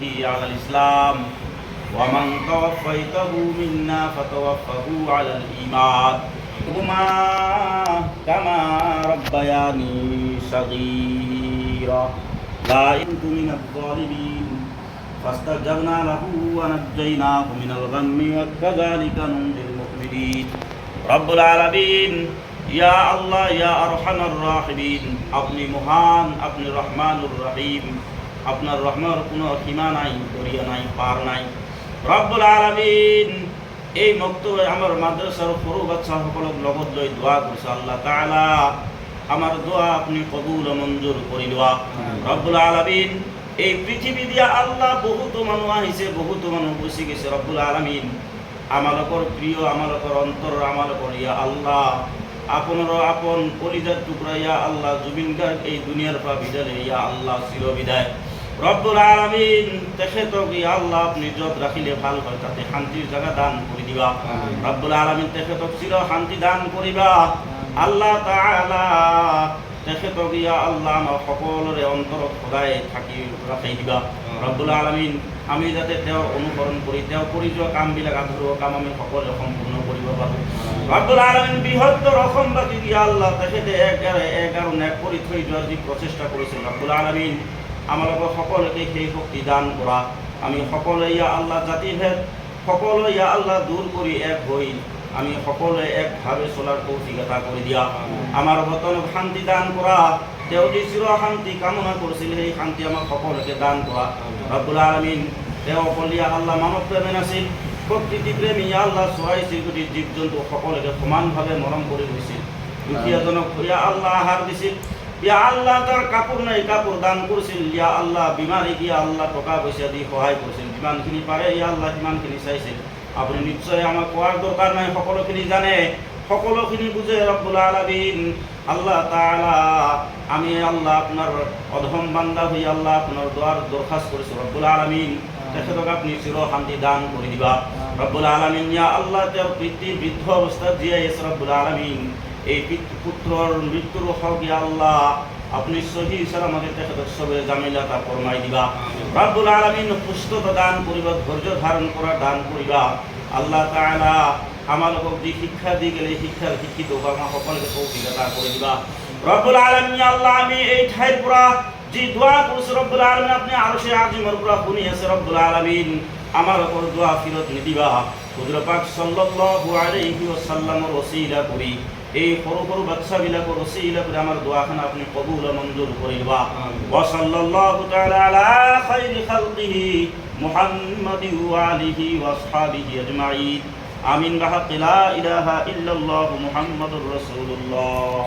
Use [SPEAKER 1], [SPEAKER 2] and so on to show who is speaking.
[SPEAKER 1] به على الإسلام ومن توفيته منا فتوفه على الإيمان هما كما ربياني صغيرا لا كنت من الظالمين فاستجبنا له ونجيناه من الغم وكذلك ننجي المؤمنين رب العالمين ইয়া আল্লাহ ইয়া আরহামার রাহিমিন, আপনি মহান, আপনি রহমানুর রহিম, আপনার রহমার কোনো সীমা নাই, দরিয়া নাই, পার নাই। রব্বুল আলামিন এই মক্তবে আমার মাদ্রাসার সৰু বাচ্চা সকলক লগত লৈ দোয়া কৰিছে, আল্লাহ তাআলা আমার দোয়া আপনি কবুল ও মঞ্জুর কৰি লোৱা। রব্বুল আলামিন এই পৃথিবী দিয়া আল্লাহ বহুতো মানুহ আহিছে, বহুতো মানুহ গুচি গৈছে। রব্বুল আলামিন আমালোকৰ প্রিয়, আমালোকৰ অন্তর, আমালোকৰ ইয়া আল্লাহ আপনার আপন কলিজার টুকরা ইয়া আল্লাহ জুবিন গার্গ এই দুনিয়ার পা বিদায় ইয়া আল্লাহ চির বিদায়। রব্বুল আলামিন তেখেতক ইয়া আল্লাহ আপনি যত রাখিলে ভাল হয়, তাতে শান্তির জায়গা দান করে দিবা। রব্বুল আলামিন তেখেতক চির শান্তি দান করিবা। আল্লাহ তাআলা তেখেতক ইয়া আল্লাহ আমার সকলরে অন্তরত সদায় থাকি রাখাই দিবা। রব্বুল আলামিন আমি যাতে তেওঁৰ অনুসৰণ কৰি তেওঁ কৰি যোৱা কামবিলাক আধৰুৱা কাম আমি সকলোৱে সম্পূৰ্ণ কৰিব পাৰোঁ। রব্বুল আলামিন বৃহত্তৰ অসমবাসী ইয়া আল্লাহ তেখেতে এক আৰু নেক কৰি থৈ যোৱাৰ যি প্ৰচেষ্টা কৰিছিল, রব্বুল আলামিন আমালোকক সকলোকে সেই শক্তি দান কৰা। আমি সকলোৱে ইয়া আল্লাহ জাতিভেদ সকলোৱে ইয়া আল্লাহ দূৰ কৰি এক হৈ আমি সকলোৱে একভাৱে চলাৰ তৌফিক এটা কৰি দিয়া। আমাৰ বতনক শান্তি দান কৰা, তেওঁ যি চিৰ শান্তি কামনা কৰিছিল সেই শান্তি আমাক সকলোকে দান কৰা। রব্বুল আলামিন তেওঁ অকল ইয়া আল্লাহ মানৱ প্ৰেমী নাছিল, প্ৰকৃতি প্ৰেমী ইয়া আল্লাহ চৰাই চিৰিকটি জীৱ জন্তু সকলোকে সমানভাৱে মৰম কৰি গৈছিল। দুখীয়াজনক ইয়া আল্লাহ আহাৰ দিছিল, ইয়া আল্লাহ তাৰ কাপোৰ নাই কাপোৰ দান কৰিছিল, ইয়া আল্লাহ বিমাৰীক ইয়া আল্লাহ টকা পইচা দি সহায় কৰিছিল। যিমানখিনি পাৰে ইয়া আল্লাহ সিমানখিনি চাইছিল। আপুনি নিশ্চয় আমাক কোৱাৰ দৰকাৰ নাই, সকলোখিনি জানে, সকলোখিনি বুজে। রব্বুল আলামিন আল্লাহ তাআলা আমি আল্লাহ আপনার অধম বান্দা হই আল্লাহ আপনার দোয়ার দরখাস্ত করেছি। রব্বুল আলামিন তেখেতক আপনি চির শান্তি দান করে দিবা। রব্বুল আলামিন ইয়া আল্লাহ তেওঁৰ পিতৃ বৃদ্ধ অৱস্থাত জীয়াই আছে। রব্বুল আলামিন এই পুত্ৰৰ মৃত্যুৰ হক ইয়া আল্লাহ আপনি সহি সালামতে তেখেতক সবে জামিলাটা ফরমাই দিবা। রব্বুল আলামিন সুস্থতা দান করিবা, ধৈর্য ধারণ করার দান করিবা। আল্লাহ তাআলা আমালোকক যি শিক্ষা দি গেলে শিক্ষাৰ শিক্ষিত হোৱা সকলোকে তৌফিক আতা কৰি দিবা। রব্বুল আলামিন আল্লাহ আমি এই ঠাইৰ পৰা যি দোয়া কৰিছো, রব্বুল আলামিন আপনি আরশে আজিমৰ পৰা শুনি আছে। রব্বুল আলামিন আমালোকৰ দোয়া ফিরত নিদিবা। হুজুর পাক সাল্লাল্লাহু আলাইহি ওয়াসাল্লামৰ ওসিলা কৰি এই সৰু সৰু বাচ্চাবিলাকৰ ওসিলা কৰি আমাৰ দোয়াখান আপনি কবুল ও মঞ্জুর কৰি দিবা। ওয়া সাল্লাল্লাহু তাআলা আলা খাইরি খালকিহি মুহাম্মাদি ওয়া আলিহি ওয়া আসহাবিহি আজমাইন। আমিন বিহাক্কি লা ইলাহা ইল্লাল্লাহু মুহাম্মাদুর রাসূলুল্লাহ।